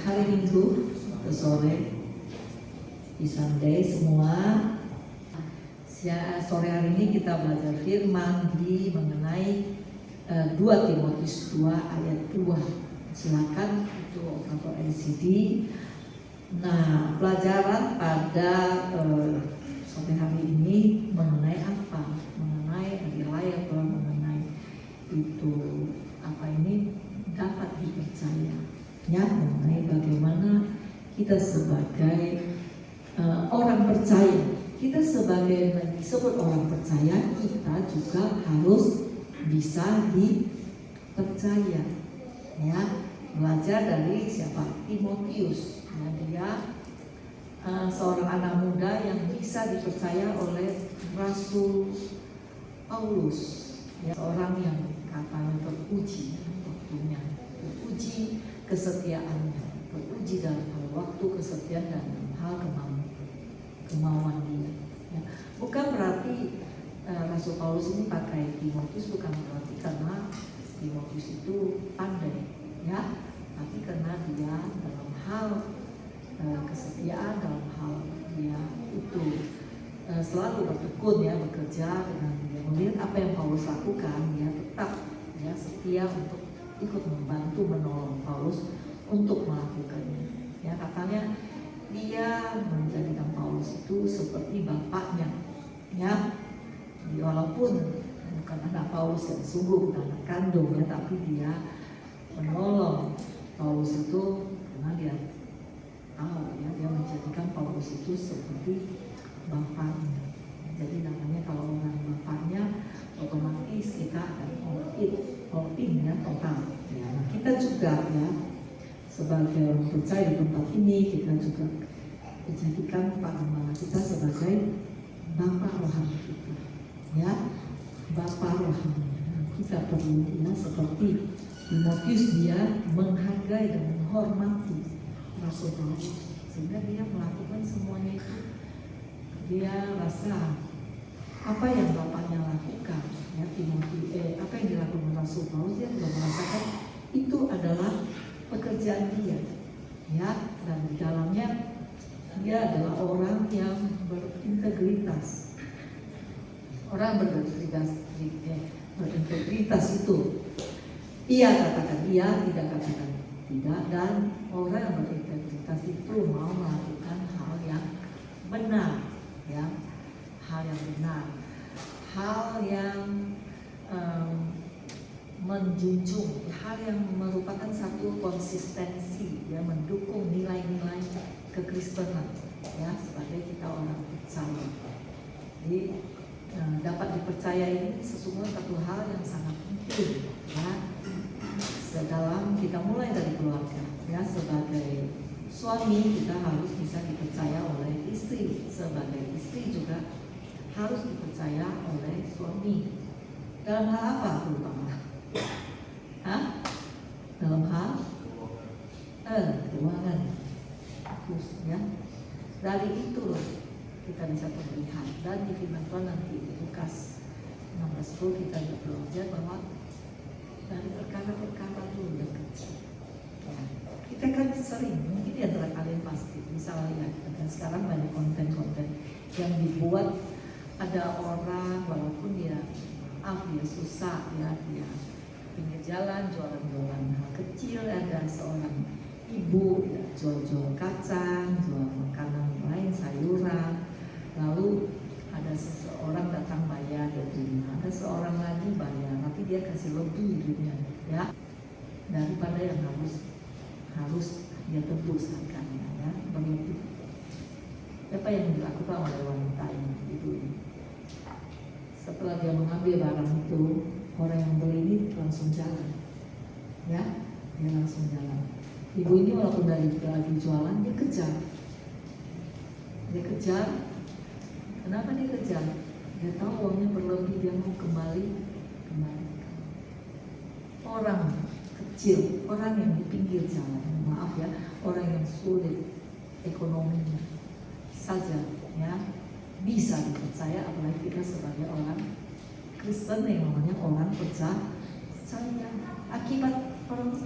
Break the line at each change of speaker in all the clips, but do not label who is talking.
hari Minggu ke sore di Sunday semua. Sore hari ini kita belajar firman mengenai 2 Timotius 2 ayat 2. Silakan itu atau LCD. Nah, pelajaran pada sore hari ini mengenai apa? Mengenai hari raya atau mengenai itu apa ini dapat dipercaya. Ya, mengenai bagaimana kita sebagai orang percaya. Kita sebagai disebut orang percaya, kita juga harus bisa dipercaya. Ya, belajar dari siapa? Timotius. Ya, dia seorang anak muda yang bisa dipercaya oleh Rasul Paulus. Ya, orang yang katanya teruji waktunya, teruji kesetiaannya, teruji dalam hal waktu, kesetiaan dan hal kemauan dia. Ya. Bukan berarti Rasul Paulus ini pakai Timotius, bukan berarti karena Timotius itu pandai, ya, tapi karena dia dalam hal kesetiaan, dalam hal dia itu selalu bertekun, ya, bekerja dengan dia melihat apa yang Paulus lakukan, dia tetap ya setia untuk ikut membantu menolong Paulus untuk melakukannya. Ya, katanya dia menjadikan Paulus itu seperti bapaknya, ya. Walaupun bukan anak Paulus yang sungguh anak kandung, ya, tapi dia menolong Paulus itu karena dia tahu, ya, dia menjadikan Paulus itu seperti bapaknya. Jadi namanya kalau orang bapaknya, otomatis kita akan all in, ya, total. Ya, nah, kita juga, ya, sebagai orang percaya di tempat ini, kita juga menjadikan Pak Gembala kita sebagai Bapak rohani kita, ya, Bapak rohani. Kita perlu, ya, seperti Timotius, dia menghargai dan menghormati Rasul Paulus, sehingga dia melakukan semuanya itu. Dia rasa apa yang bapaknya lakukan, ya, apa yang dilakukan Rasul Paulus, dia juga merasakan itu adalah pekerjaan dia, ya, dan di dalamnya dia adalah orang yang berintegritas. Orang berintegritas itu ia katakan iya, tidak katakan tidak, dan orang yang berintegritas itu mau melakukan hal yang benar, ya, hal yang benar, hal yang menjunjung, hal yang merupakan satu konsistensi, ya, mendukung nilai-nilai kekristenan, ya, sebagai kita orang percaya. Jadi dapat dipercaya ini sesungguhnya satu hal yang sangat penting, ya, dalam kita mulai dari keluarga, ya, sebagai suami kita harus bisa dipercaya oleh istri, sebagai istri juga harus dipercaya oleh suami. Dalam hal apa terutama? Dalam hal keuangan, ya. Dari itu loh kita bisa melihat, dan di firman Tuhan nanti di Lukas 16:10 kita belajar bahwa dari perkara-perkara dulu yang kecil, ya. Kita kan sering, mungkin di antara kalian pasti bisa lihat, dan sekarang banyak konten-konten yang dibuat. Ada orang walaupun dia susah, ya, dia pinggir jalan jualan hal kecil, ada seorang ibu, ya, jual kacang, jual makanan lain, sayuran, lalu ada seseorang datang bayar, dia terima, ada seorang lagi bayar, tapi dia kasih lebih duitnya, ya, daripada yang harus dia tebus harganya, ya, begitu. Apa yang dilakukan oleh wanita ini, ibu ini? Setelah dia mengambil barang itu, orang yang beli ini langsung jalan, ya, dia langsung jalan. Ibu ini walaupun lagi jualan, dia kejar. Kenapa dia kejar? Dia tahu uangnya berlebih, dia mau kembali. Orang kecil, orang yang di pinggir jalan, maaf, ya, orang yang sulit ekonominya saja, ya, bisa dipercaya, apalagi kita sebagai orang Kristen yang namanya orang percaya. Akibat orang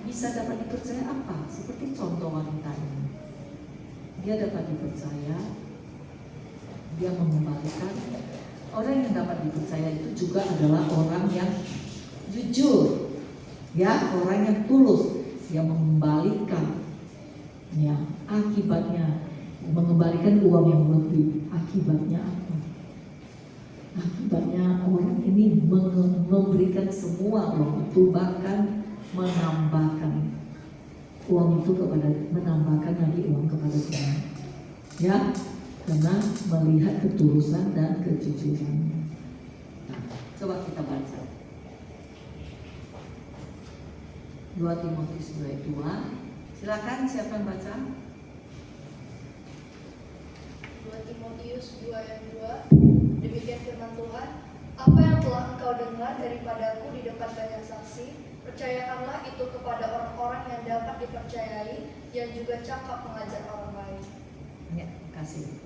bisa dapat dipercaya apa? Seperti contoh wanita ini. Dia dapat dipercaya, dia mengembalikan. Orang yang dapat dipercaya itu juga adalah orang yang jujur, ya, orang yang tulus, yang mengembalikan, ya, akibatnya mengembalikan uang yang lebih. Akibatnya apa? Akibatnya orang ini memberikan semua uang itu, bahkan menambahkan uang itu kepada, menambahkan lagi uang kepada Tuhan, ya, karena melihat ketulusan dan kejujurannya. Nah, coba kita baca 2 Timotius 2:2. Silakan, siapa yang baca?
2 Timotius 2:2. Demikian firman Tuhan, apa yang telah engkau dengar daripadaku di depan banyak saksi, percayakanlah itu kepada orang-orang yang dapat dipercayai, yang juga cakap mengajar orang lain.
Ya, kasih.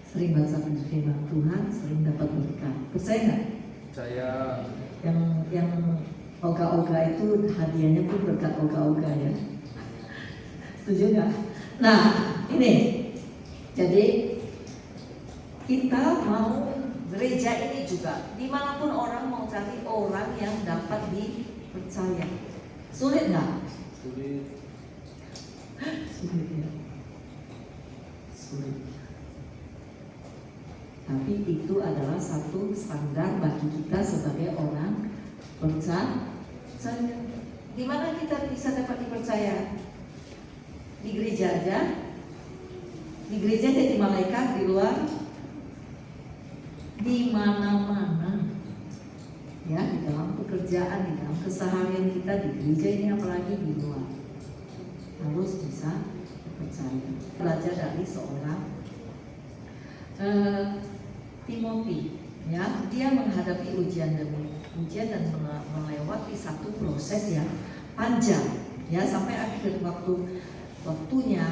Sering baca firman Tuhan, sering dapat berkat. Percaya nggak?
Percaya.
Yang oga-oga itu hadiahnya pun berkat oga-oga, ya. Setuju nggak? Nah, ini. Jadi kita mau gereja ini juga, dimanapun orang mau cari orang yang dapat dipercaya. Sulit nggak?
Sulit.
Sulit, ya. Sulit. Tapi itu adalah satu standar bagi kita sebagai orang percaya. Di mana kita bisa dapat dipercaya? Di gereja aja. Di gereja jadi malaikat, di luar, di mana-mana, ya, di dalam pekerjaan, di dalam keseharian kita, di gereja ini apalagi di luar, harus bisa dipercaya. Belajar dari seorang Timothy, ya, dia menghadapi ujian demi ujian dan melewati satu proses yang panjang, ya, sampai akhir waktunya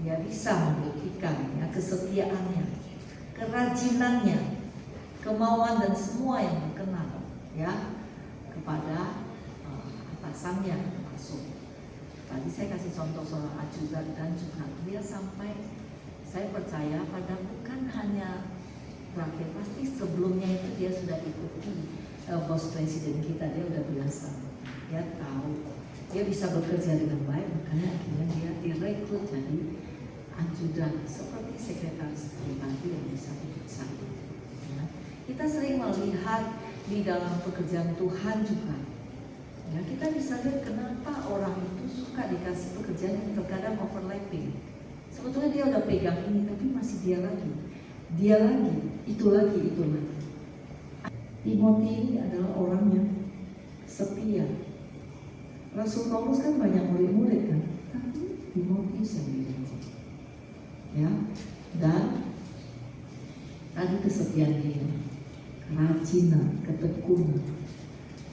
dia bisa membuktikan, ya, kesetiaannya, kerajinannya, kemauan dan semua yang berkenan, ya, kepada atasannya termasuk. Tadi saya kasih contoh soal ajudan dan juga dia sampai, saya percaya pada bukan hanya terakhir, pasti sebelumnya itu dia sudah ikuti bos presiden kita, dia udah biasa, dia tahu, dia bisa bekerja dengan baik, makanya akhirnya dia direkrut jadi ajudan seperti sekretaris pribadi yang bisa dipercaya. Ya. Kita sering melihat di dalam pekerjaan Tuhan juga, ya, kita bisa lihat kenapa orang itu suka dikasih pekerjaan yang terkadang overlapping. Sebetulnya dia udah pegang ini, tapi masih dia lagi, itu lagi. Timothy ini adalah orang yang setia. Rasul Paulus kan banyak murid-murid kan, tapi Timothy sendiri, ya. Dan tadi kesetiaan dia, kerajinan, ketekunan.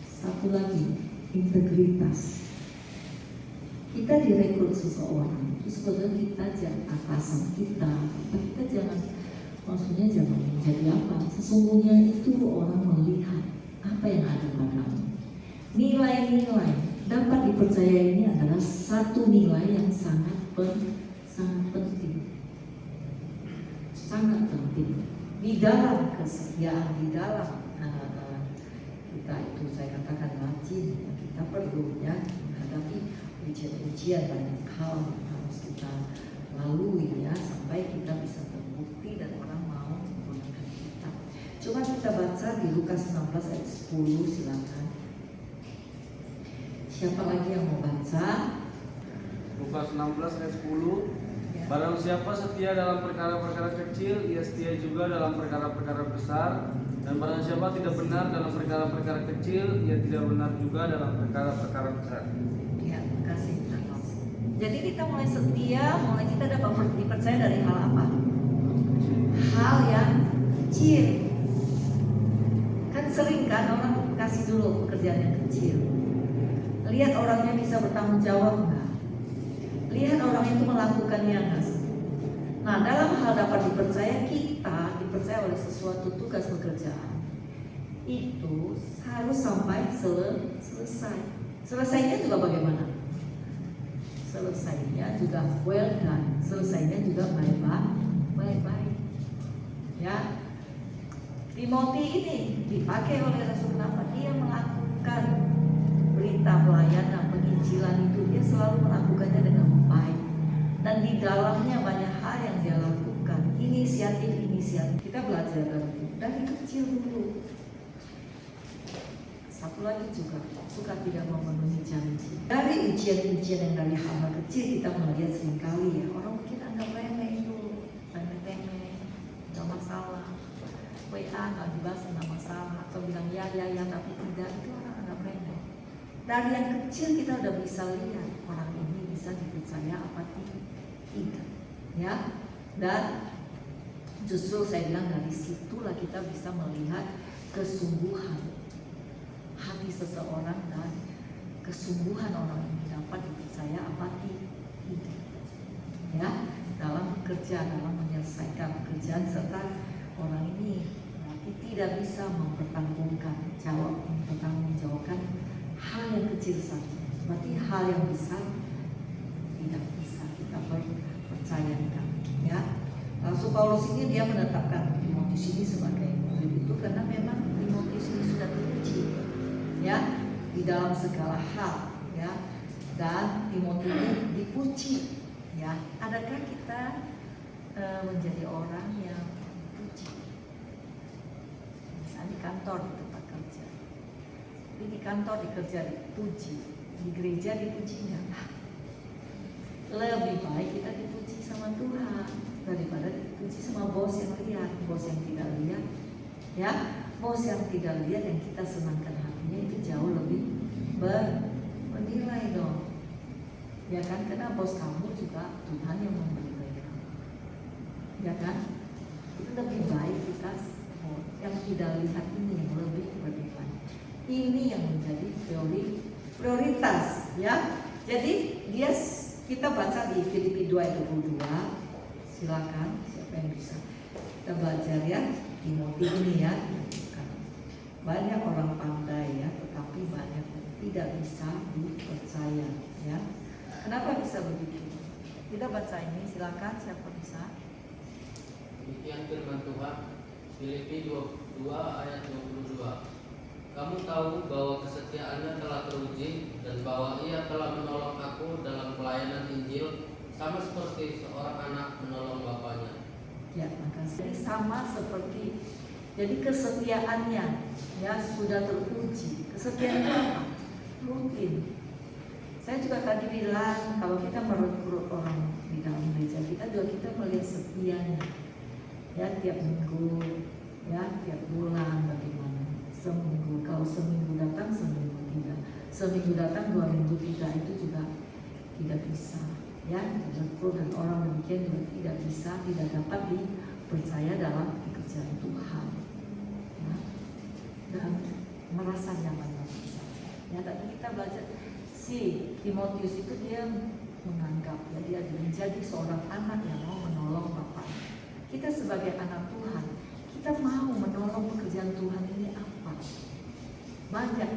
Satu lagi, integritas. Kita direkrut seseorang, itu sebetulnya kita jangan atasan kita jangan, maksudnya jangan menjadi apa. Sesungguhnya itu orang melihat apa yang ada padamu. Nilai-nilai dapat dipercaya ini adalah satu nilai yang sangat penting. Sangat penting di dalam kesetiaan, di dalam kita itu, saya katakan rajin, ya, kita perlu, ya, menghadapi ujian-ujian, banyak hal yang harus kita lalui, ya, sampai kita bisa terbukti dan orang mau menggunakan kita. Coba kita baca di Lukas 16 ayat 10, silakan. Siapa lagi yang mau baca?
Lukas 16 ayat 10.
Ya.
Barang siapa setia dalam perkara-perkara kecil, ia setia juga dalam perkara-perkara besar. Dan barang siapa tidak benar dalam perkara-perkara kecil, ia tidak benar juga dalam perkara-perkara besar.
Ya, terima kasih. Jadi kita mulai setia, mulai kita dapat dipercaya dari hal apa? Hal yang kecil. Kan sering kan orang kasih dulu pekerjaan yang kecil. Lihat orangnya bisa bertanggung jawab nggak? Lihat orang itu melakukannya nggak? Nah, dalam hal dapat dipercaya, kita dipercaya oleh sesuatu tugas pekerjaan itu harus sampai selesai. Selesainya juga bagaimana? Selesainya juga well done, selesainya juga baik-baik. Ya, Timothy ini dipakai oleh Rasul. Kenapa? Dia melakukan berita pelayanan penginjilan itu, dia selalu melakukannya dengan baik, dan di dalamnya banyak hal yang dia lakukan, inisiatif. Kita belajar dari kecil dulu. Satu lagi juga, suka tidak memenuhi janji. Dari ujian-ujian yang dari hal kecil kita melihat seringkali ya, orang mungkin anggap remeh itu, remeh-temeh, gak masalah. WA gak dibahas, gak masalah. Atau bilang ya tapi tidak, itu orang anggap remeh. Dari yang kecil kita udah bisa lihat orang ini bisa dipercaya apa tidak, ya. Dan justru saya bilang dari situlah kita bisa melihat kesungguhan hati seseorang dan kesungguhan orang ini dapat dipercaya apa tidak, ya, dalam bekerja, dalam menyelesaikan pekerjaan, serta orang ini berarti tidak bisa mempertanggungjawabkan hal yang kecil saja, berarti hal yang besar tidak bisa kita percayakan, ya. Rasul Paulus ini dia menetapkan Timotius ini sebagai murid itu karena memang Timotius ini sudah diuji, ya, di dalam segala hal, ya, dan Timotius ini dipuji, ya. Adakah kita menjadi orang yang dipuji? Misalnya di kantor, di tempat kerja, tapi di kantor di kerja dipuji, di gereja dipuji enggak? Lebih baik kita dipuji sama Tuhan daripada dipuji sama bos yang lihat, bos yang tidak lihat, ya. Bos yang tidak lihat yang kita senangkan hatinya itu jauh lebih bernilai dong, ya kan? Karena bos kamu juga Tuhan yang memberi kamu, ya kan? Itu lebih baik kita yang tidak lihat ini yang lebih bernilai. Ini yang menjadi prioritas, ya. Jadi kita baca di Filipi 2:22. Silakan, siapa yang bisa kita belajar, ya. Timothy ini, ya. Banyak orang pandai, ya, tetapi banyak yang tidak bisa dipercaya, ya. Kenapa bisa begitu? Kita baca ini, silakan siapa bisa.
Demikian firman Tuhan, Filipi 2 ayat 22. Kamu tahu bahwa kesetiaannya telah teruji dan bahwa ia telah menolong aku dalam pelayanan Injil sama seperti seorang anak menolong bapaknya.
Ya, makasih. Sama seperti, jadi kesetiaannya, ya, sudah teruji. Kesetiaan itu apa? Rutin. Saya juga tadi bilang kalau kita merekrut orang di dalam gereja kita melihat setianya, ya, tiap minggu, ya, tiap bulan bagaimana. Seminggu, kalau seminggu datang, seminggu tidak. Seminggu datang, 2 minggu tidak, itu juga tidak bisa, ya. Dan orang demikian juga tidak bisa, tidak dapat dipercaya dalam pekerjaan Tuhan, ya. Dan merasa nyaman saja, ya. Dan kita belajar si Timotius itu dia menganggap, ya, dia menjadi seorang anak yang mau menolong Bapak. Kita sebagai anak Tuhan, kita mau menolong pekerjaan Tuhan ini apa? Banyak.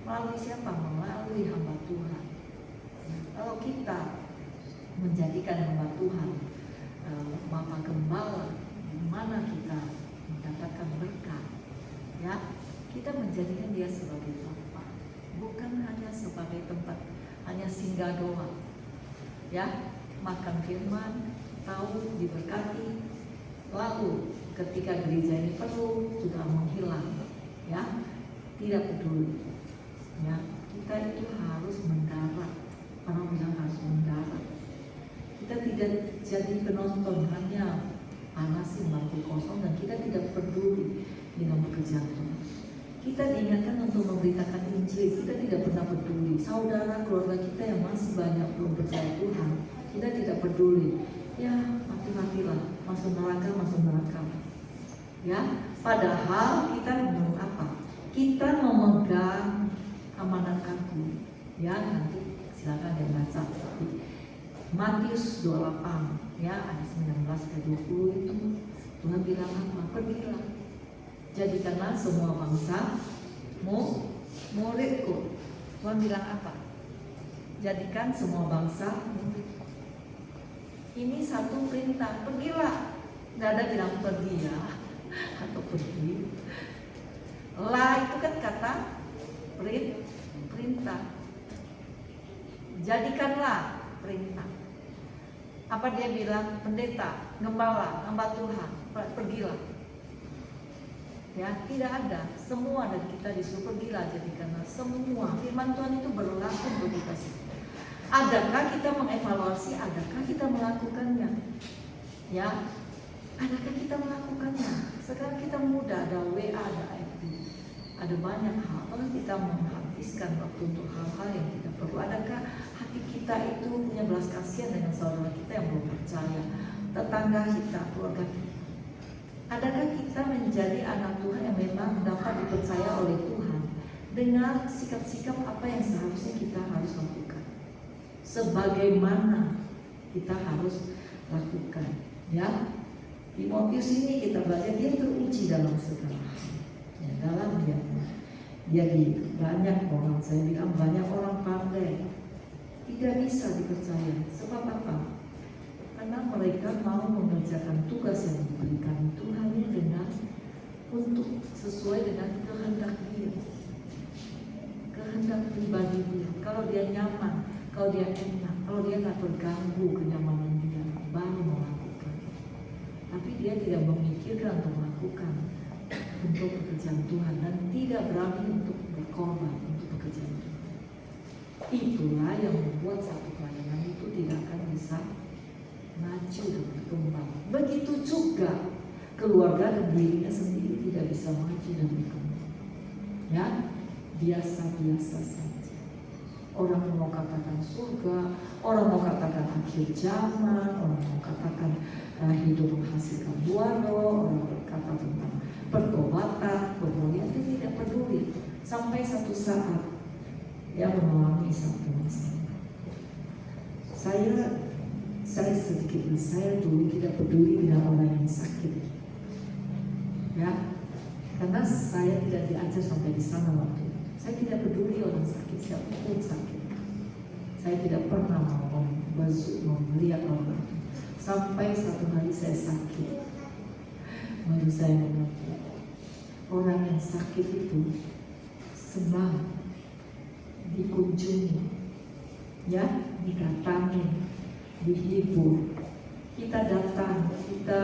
Melalui siapa? Melalui hamba Tuhan. Kalau kita menjadikan hamba Tuhan Bapak Gembala, di mana kita mendapatkan berkat, ya, kita menjadikan dia sebagai Bapak, bukan hanya sebagai tempat hanya singgah doang, ya, makan firman, tahu diberkati, lalu ketika gereja ini perlu sudah menghilang, ya, tidak peduli, ya. Kita itu harus mendarat. Orang bilang harus mendarat. Kita tidak jadi penonton hanya panasin bangku kosong dan kita tidak peduli dengan pekerjaan Tuhan. Kita diingatkan untuk memberitakan Injil. Kita tidak pernah peduli. Saudara keluarga kita yang masih banyak belum percaya Tuhan, kita tidak peduli. Ya, mati-matilah, masuk neraka. Ya, padahal kita mau apa? Kita memegang amanat aku, ya. Nanti silakan dia baca Matius 28, ya, ayat 19-20 itu Tuhan bilang apa? Pergilah, jadikanlah semua bangsa muridku, Tuhan bilang apa? Jadikan semua bangsa murid. Ini satu perintah, pergilah. Nggak ada bilang pergi ya atau pergi. Lah itu kan kata perintah. Jadikanlah perintah. Apa dia bilang? Pendeta, gembala, hamba Tuhan, pergilah. Ya, tidak ada. Semua dari kita disuruh pergilah, jadikanlah semua. Firman Tuhan itu berlaku untuk kita semua. Adakah kita mengevaluasi? Adakah kita melakukannya? Ya, adakah kita melakukannya? Sekarang kita muda, ada WA, ada FB, ada banyak hal. Kalau kita menghabiskan waktu untuk hal-hal yang kita perlu, adakah hati kita itu punya belas kasihan dengan saudara kita yang belum percaya, tetangga kita, keluarga kita? Adakah kita menjadi anak Tuhan yang memang dapat dipercaya oleh Tuhan dengan sikap-sikap apa yang seharusnya kita harus lakukan? Sebagaimana kita harus lakukan, ya. Timotius ini kita baca, dia teruji dalam segala hal, ya, dalam dia jadi banyak orang, saya bilang banyak orang pandai tidak bisa dipercaya. Sebab apa? Karena mereka mau mengerjakan tugas yang diberikan Tuhan dengan untuk sesuai dengan kehendak dia, kehendak pribadi dia. Kalau dia nyaman, kalau dia enak, kalau dia nggak terganggu kenyamanan dia, baru melakukan. Tapi dia tidak memikirkan untuk melakukan untuk pekerjaan Tuhan dan tidak berani untuk berkorban untuk pekerjaan Tuhan. Itulah yang membuat satu pelayanan itu tidak akan bisa maju dan berkembang. Begitu juga keluarga dan dirinya sendiri tidak bisa maju dan berkembang. Ya, biasa-biasa saja. Orang mau katakan surga, orang mau katakan akhir zaman, orang mau katakan hidup menghasilkan buah roh, orang berkata tentang pertobatan, kemudian dia tidak peduli sampai satu saat dia mengalami satu masalah. Saya sedikit, saya dulu tidak peduli dengan orang yang sakit, ya, karena saya tidak diajar sampai di sana waktu itu. Saya tidak peduli orang sakit, siapapun sakit. Saya tidak pernah mau melihat orang. Sampai satu hari saya sakit, baru saya mengerti orang yang sakit itu senang dikunjungi, ya, didatangi, dihibur. Kita datang, kita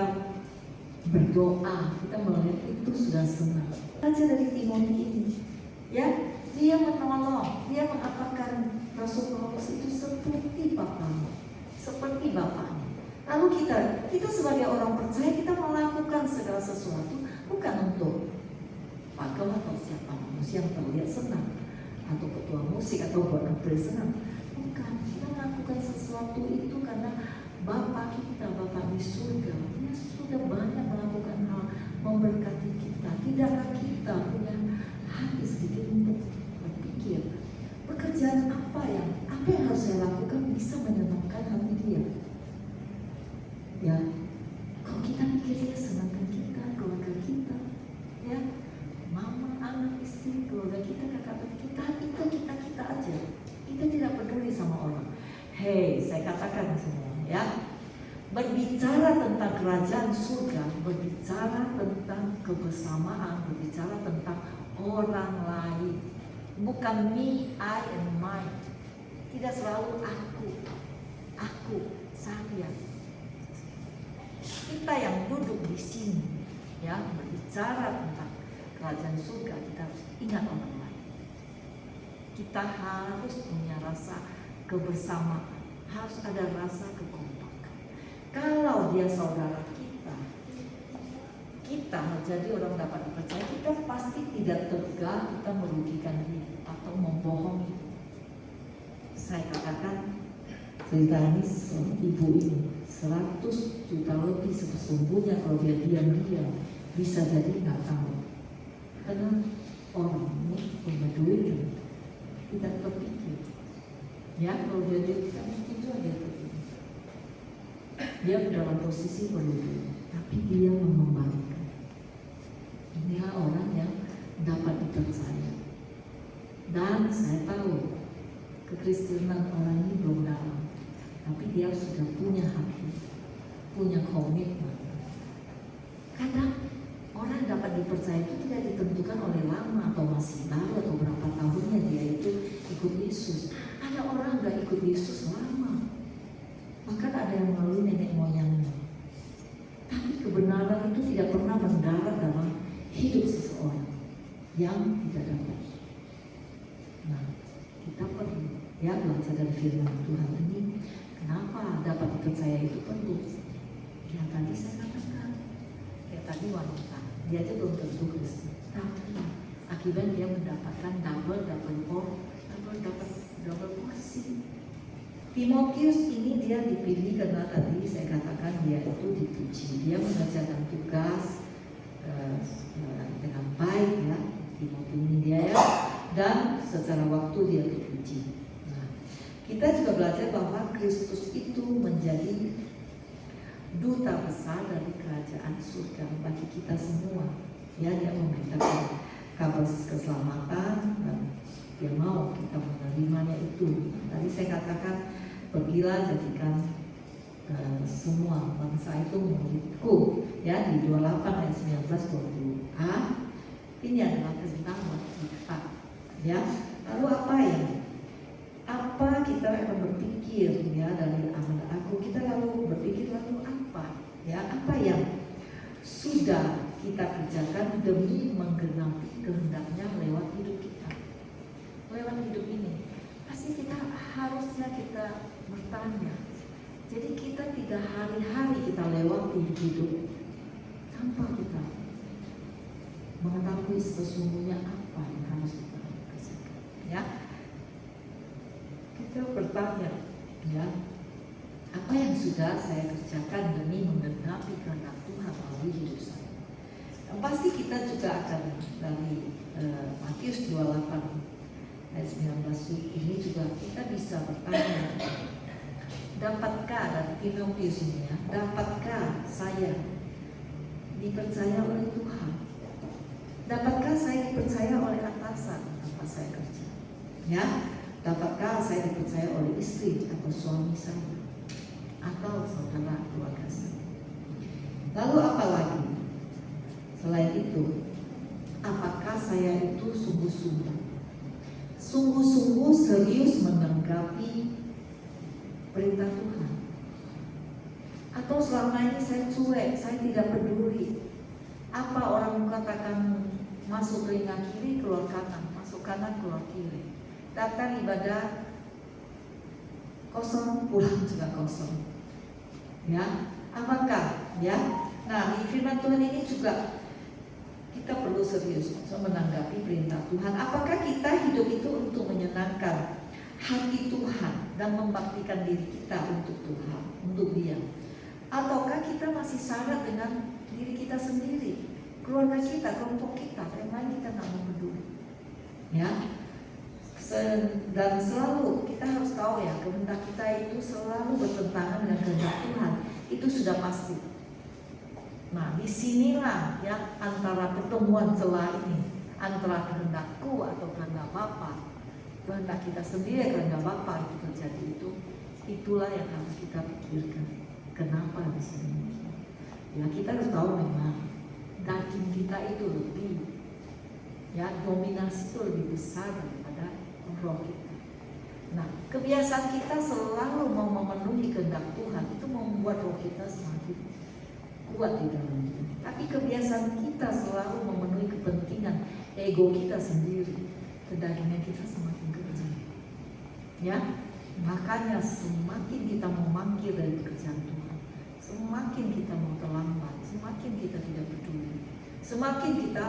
berdoa, kita melihat itu sudah senang. Belajar dari Timotius ini, ya, dia menolong, dia mengatakan Rasul Paulus itu seperti bapaknya, seperti bapaknya. Lalu kita sebagai orang percaya, kita melakukan segala sesuatu bukan untuk pakem atau siapa manusia yang terlihat senang, atau ketua musik atau buat apa senang. Bukan, kita melakukan sesuatu itu karena Bapa kita, Bapa di surga, dia sudah banyak melakukan hal memberkati kita. Tidakkah kita punya hati sedikit untuk berpikir pekerjaan apa yang harus saya lakukan bisa menyenangkan hati dia? Ya, kalau kita pikir dia senangkan kita, keluarga kita, ya, mama, anak, istri, keluarga kita, kakak kita, itu kita aja. Kita tidak peduli sama orang. Hei, saya katakan semua, ya, berbicara tentang kerajaan surga, berbicara tentang kebersamaan, berbicara tentang orang lain, bukan me, I and mine. Tidak selalu aku, saya. Kita yang duduk di sini, ya, berbicara tentang kerajaan surga, kita harus ingat orang lain. Kita harus punya rasa kebersamaan, harus ada rasa kekompakan. Kalau dia saudara kita jadi orang dapat dipercaya, kita pasti tidak tega kita merugikan dia atau membohongi. Saya katakan cerita ini, ibu ini 100 juta lebih sesungguhnya kalau dia diam-diam bisa jadi nggak tahu. Karena orang ini punya duit tidak terpikir. Ya, kalau dia tidak mungkin juga dia terpikir. Dia dalam posisi berlebih, tapi dia mengembalikan. Inilah orang yang dapat dipercaya. Dan saya tahu kekristenan orang ini belum dalam, tapi dia sudah punya hati, punya komitmen. Kadang orang dapat dipercaya itu tidak ditentukan oleh lama atau masih baru atau berapa tahunnya dia itu ikut Yesus. Ada orang udah ikut Yesus lama, bahkan ada yang melalui nenek moyangnya. Tapi kebenaran itu tidak pernah mendarat dalam hidup seseorang yang tidak dapat. Nah, kita perlu ya belajar dari firman Tuhan ini. Kenapa dapat dipercaya itu perlu? Yang tadi saya katakan, kayak tadi wanita, dia aja belum tentu Kristen, tapi akibat dia mendapatkan double porsi. Timotius ini dia dipilih karena tadi saya katakan dia itu dipuji, dia mengerjakan tugas dengan baik ya, Timotius ini dia ya, dan secara waktu dia dipuji. Nah, kita juga belajar bahwa Kristus itu menjadi duta besar dari kerajaan surga bagi kita semua. Ya, dia memberitakan kabar keselamatan dan dia mau kita menerimanya itu. Tadi saya katakan, pergilah jadikan semua bangsa itu muridku. Ya, di 28 ayat 19-20a. Ini adalah perintah buat kita. Ya, lalu apa kita akan berpikir ya dari amanat aku? Kita lalu berpikir lalu apa? Ya, apa yang sudah kita kerjakan demi menggenapi kehendaknya lewat hidup kita, lewat hidup ini. Pasti harusnya kita bertanya. Jadi kita tidak hari-hari kita lewati hidup tanpa kita mengetahui sesungguhnya apa yang harus kita kerjakan. Ya, kita bertanya, ya, apa yang sudah saya kerjakan demi menggenapi kehendak Tuhan melalui hidup saya. Pasti kita juga akan dari Matius 28 ayat 19 ini juga kita bisa bertanya, dapatkah dari Timotius ini ya, dapatkah saya dipercaya oleh Tuhan? Dapatkah saya dipercaya oleh atasan apa saya kerja? Ya, dapatkah saya dipercaya oleh istri atau suami saya atau saudara keluarga saya? Lalu apa lagi? Selain itu, apakah saya itu sungguh-sungguh serius menanggapi perintah Tuhan? Atau selama ini saya cuek, saya tidak peduli. Apa orang katakan masuk telinga kiri, keluar kanan, masuk kanan, keluar kiri. Datang ibadah kosong, pulang juga kosong. Ya, apakah? Ya, nah di firman Tuhan ini juga kita perlu serius menanggapi perintah Tuhan. Apakah kita hidup itu untuk menyenangkan hati Tuhan dan membaktikan diri kita untuk Tuhan, untuk Dia? Ataukah kita masih syarat dengan diri kita sendiri, keluarga kita, kelompok kita, yang lain kita nggak mau peduli? Ya, dan selalu kita harus tahu ya, kehendak kita itu selalu bertentangan dengan kehendak Tuhan. Itu sudah pasti. Nah, disinilah ya antara pertemuan celah ini, antara kehendakku atau kehendak Bapa, kehendak kita sendiri, kehendak Bapa itu terjadi itulah yang harus kita pikirkan. Kenapa di sini? Ya, kita harus tahu memang daging kita itu lebih, ya, dominasi itu lebih besar daripada roh kita. Nah, kebiasaan kita selalu mau memenuhi kehendak Tuhan itu membuat roh kita semakin kuat di dalamnya. Tapi kebiasaan kita selalu memenuhi kepentingan ego kita sendiri, kedagingan kita semakin kecil. Ya, makanya semakin kita memanggil dari pekerjaan Tuhan, semakin kita mau terlambat, semakin kita tidak peduli, semakin kita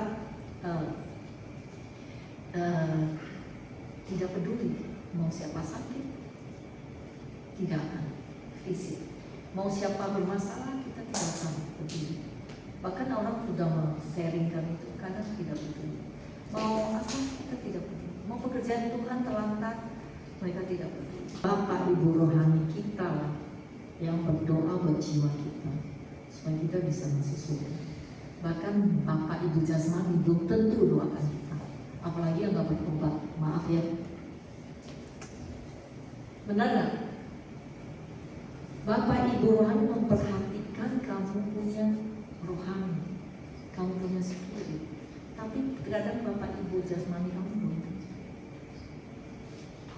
tidak peduli mau siapa sakit, tidak akan fisik, mau siapa bermasalah kita tidak akan peduli. Bahkan orang sudah men-sharingkan itu karena tidak peduli. Mau apa kita tidak peduli, mau pekerjaan Tuhan terlantar mereka tidak peduli. Bapak Ibu rohani kita lah yang berdoa buat jiwa kita supaya kita bisa masuk surga. Bahkan Bapak Ibu jasmani belum tentu doakan kita, apalagi yang nggak bertobat. Maaf ya. Benar nggak? Bapak Ibu rohani memperhatikan kamu punya rohani, kamu punya spirit. Tapi kadang Bapak Ibu jasmani kamu belum.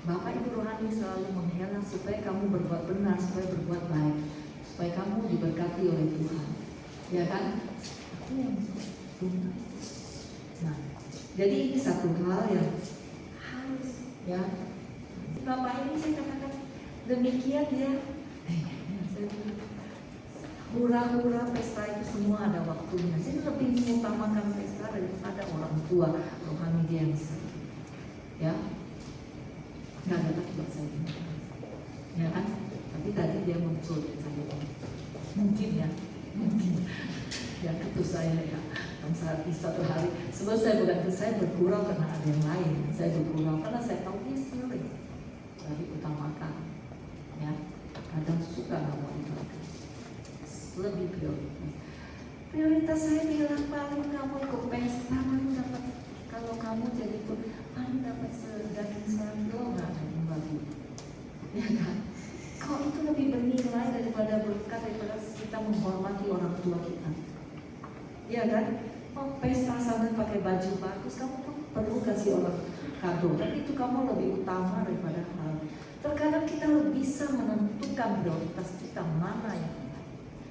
Bapak Ibu rohani selalu menghela supaya kamu berbuat benar, supaya berbuat baik, supaya kamu diberkati oleh Tuhan. Ya kan? Aku yang benar. Nah, jadi ini satu hal yang harus ya. Bapak ini saya katakan demikian ya. Hura-hura pesta itu semua ada waktunya. Saya lebih mengutamakan pesta daripada orang tua rohani dia yang sakit. Ya, nggak ada lagi buat saya. Ya kan? Tapi tadi dia muncul saya. Mungkin ya, mungkin. Ya itu saya ya. Dan saat di satu hari, sebab saya bukan saya bergurau karena ada yang lain. Saya bergurau karena saya tahu dia sering dari utamakan. Ya, kadang suka nggak mau dimakan. Lebih prioritas saya bilang paling kamu ikut pesta, kamu dapat, kalau kamu jadi pun paling dapat daging 1 kilo nggak ada yang bagi, ya kan? Kalau itu lebih bernilai daripada berkat, daripada kita menghormati orang tua kita, ya kan? Oh, pesta sambil pakai baju bagus, kamu pun perlu kasih orang kado, tapi itu kamu lebih utama daripada hal. Terkadang kita bisa menentukan prioritas kita mana yang.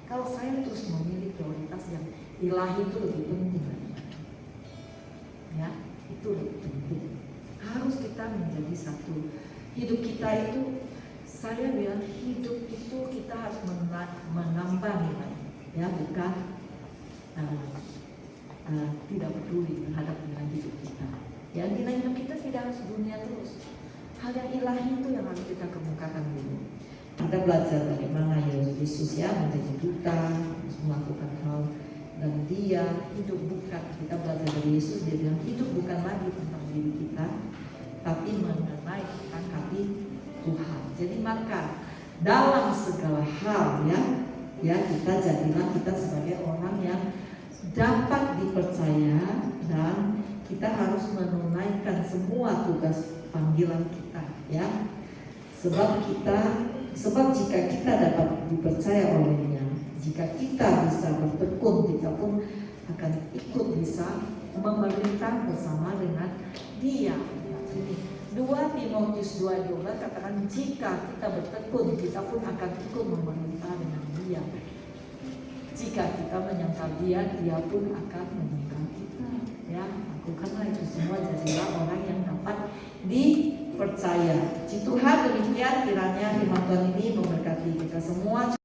Kalau saya terus memilih prioritas yang ilahi itu lebih penting, ya itu lebih penting. Harus kita menjadi satu. Hidup kita itu, saya bilang hidup itu kita harus menambah nilai, ya bukan tidak peduli terhadap nilai hidup kita. Ya nilai hidup kita tidak harus dunia terus. Hal yang ilahi itu yang harus kita kemukakan dulu. Kita belajar bagaimana Yesus ya menjadi duta, melakukan hal, dan dia hidup bukan, kita belajar dari Yesus, dia bilang hidup bukan lagi tentang diri kita, tapi mengenai tentang hati Tuhan. Jadi maka dalam segala hal ya kita jadilah kita sebagai orang yang dapat dipercaya, dan kita harus menunaikan semua tugas panggilan kita ya. Sebab jika kita dapat dipercaya olehnya, jika kita bisa bertekun, kita pun akan ikut bisa memerintah bersama dengan dia. Ini 2 Timotius 2:12 katakan jika kita bertekun, kita pun akan ikut memerintah dengan dia. Jika kita menyangkal dia, dia pun akan menyangkal kita. Ya, lakukanlah itu semua, jadilah orang yang dapat dipercaya. Puji Tuhan, demikian kiranya firman Tuhan ini memberkati kita semua.